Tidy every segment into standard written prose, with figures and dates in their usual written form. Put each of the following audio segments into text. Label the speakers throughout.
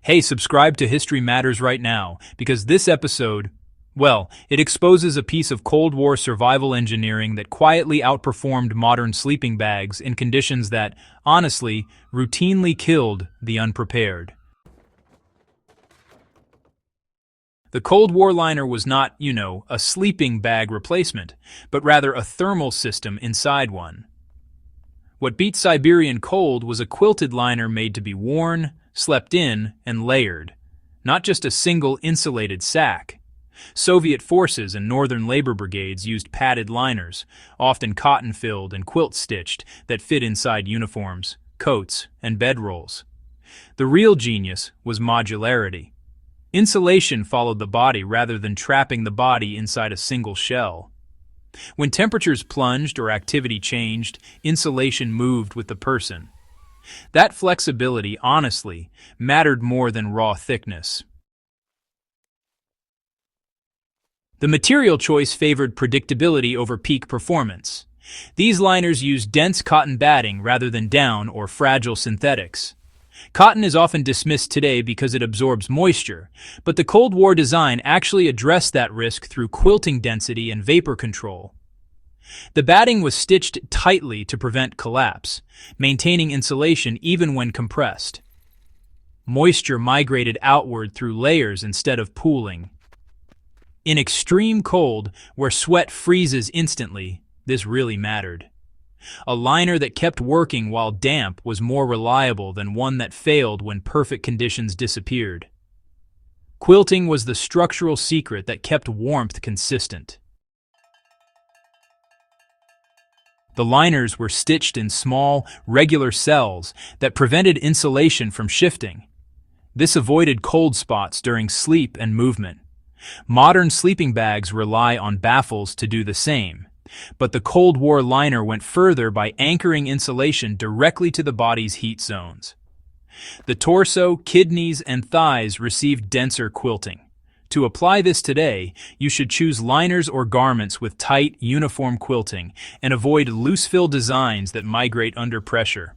Speaker 1: Hey, subscribe to History Matters right now, because this episode, well, it exposes a piece of Cold War survival engineering that quietly outperformed modern sleeping bags in conditions that, honestly, routinely killed the unprepared. The Cold War liner was not, a sleeping bag replacement, but rather a thermal system inside one. What beat Siberian cold was a quilted liner made to be worn, slept in, and layered, not just a single insulated sack. Soviet forces and northern labor brigades used padded liners, often cotton-filled and quilt-stitched, that fit inside uniforms, coats, and bedrolls. The real genius was modularity. Insulation followed the body rather than trapping the body inside a single shell. When temperatures plunged or activity changed, insulation moved with the person. That flexibility, honestly, mattered more than raw thickness. The material choice favored predictability over peak performance. These liners used dense cotton batting rather than down or fragile synthetics. Cotton is often dismissed today because it absorbs moisture, but the Cold War design actually addressed that risk through quilting density and vapor control. The batting was stitched tightly to prevent collapse, maintaining insulation even when compressed. Moisture migrated outward through layers instead of pooling. In extreme cold, where sweat freezes instantly, this really mattered. A liner that kept working while damp was more reliable than one that failed when perfect conditions disappeared. Quilting was the structural secret that kept warmth consistent. The liners were stitched in small, regular cells that prevented insulation from shifting. This avoided cold spots during sleep and movement. Modern sleeping bags rely on baffles to do the same, but the Cold War liner went further by anchoring insulation directly to the body's heat zones. The torso, kidneys, and thighs received denser quilting. To apply this today, you should choose liners or garments with tight, uniform quilting and avoid loose-fill designs that migrate under pressure.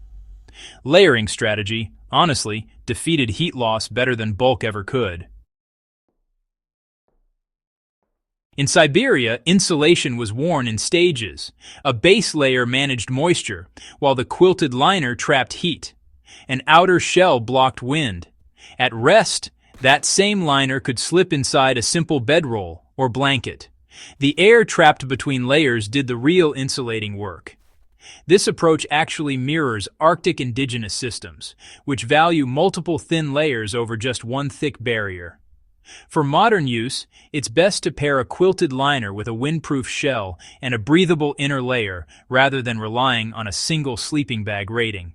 Speaker 1: Layering strategy, honestly, defeated heat loss better than bulk ever could. In Siberia, insulation was worn in stages. A base layer managed moisture, while the quilted liner trapped heat. An outer shell blocked wind. At rest, that same liner could slip inside a simple bedroll or blanket. The air trapped between layers did the real insulating work. This approach actually mirrors Arctic indigenous systems, which value multiple thin layers over just one thick barrier. For modern use, it's best to pair a quilted liner with a windproof shell and a breathable inner layer rather than relying on a single sleeping bag rating.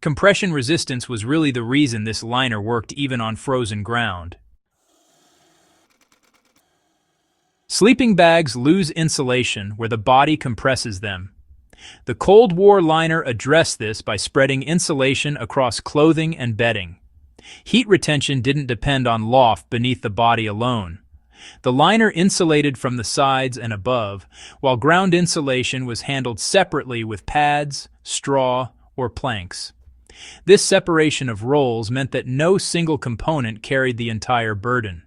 Speaker 1: Compression resistance was really the reason this liner worked even on frozen ground. Sleeping bags lose insulation where the body compresses them. The Cold War liner addressed this by spreading insulation across clothing and bedding. Heat retention didn't depend on loft beneath the body alone. The liner insulated from the sides and above, while ground insulation was handled separately with pads, straw, or planks. This separation of roles meant that no single component carried the entire burden.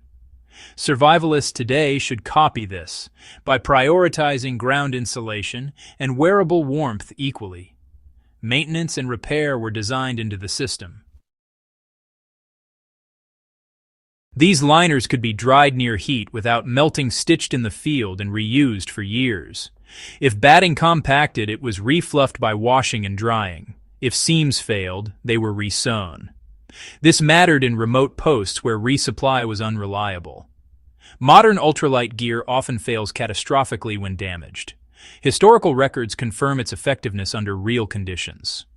Speaker 1: Survivalists today should copy this by prioritizing ground insulation and wearable warmth equally. Maintenance and repair were designed into the system. These liners could be dried near heat without melting, stitched in the field, and reused for years. If batting compacted, it was refluffed by washing and drying. If seams failed, they were resewn. This mattered in remote posts where resupply was unreliable. Modern ultralight gear often fails catastrophically when damaged. Historical records confirm its effectiveness under real conditions.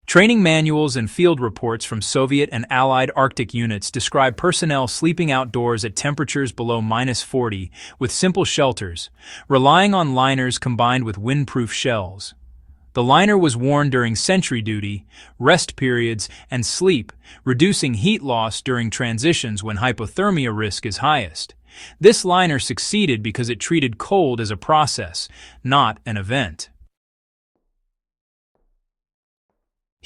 Speaker 1: Training manuals and field reports from Soviet and Allied Arctic units describe personnel sleeping outdoors at temperatures below -40 with simple shelters, relying on liners combined with windproof shells. The liner was worn during sentry duty, rest periods, and sleep, reducing heat loss during transitions when hypothermia risk is highest. This liner succeeded because it treated cold as a process, not an event.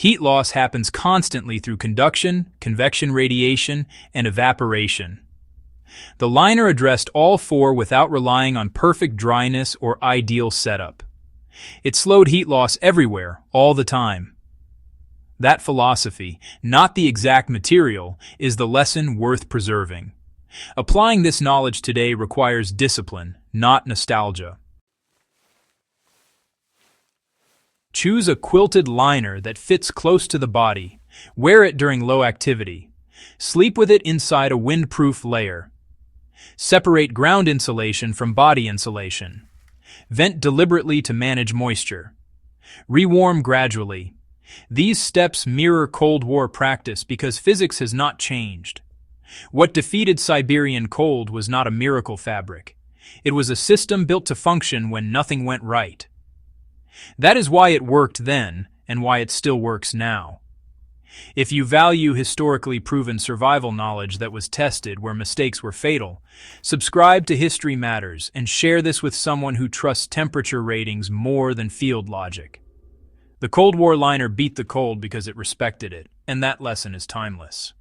Speaker 1: Heat loss happens constantly through conduction, convection radiation, and evaporation. The liner addressed all four without relying on perfect dryness or ideal setup. It slowed heat loss everywhere, all the time. That philosophy, not the exact material, is the lesson worth preserving. Applying this knowledge today requires discipline, not nostalgia. Choose a quilted liner that fits close to the body. Wear it during low activity. Sleep with it inside a windproof layer. Separate ground insulation from body insulation. Vent deliberately to manage moisture. Rewarm gradually. These steps mirror Cold War practice because physics has not changed. What defeated Siberian cold was not a miracle fabric. It was a system built to function when nothing went right. That is why it worked then, and why it still works now. If you value historically proven survival knowledge that was tested where mistakes were fatal, subscribe to History Matters and share this with someone who trusts temperature ratings more than field logic. The Cold War liner beat the cold because it respected it, and that lesson is timeless.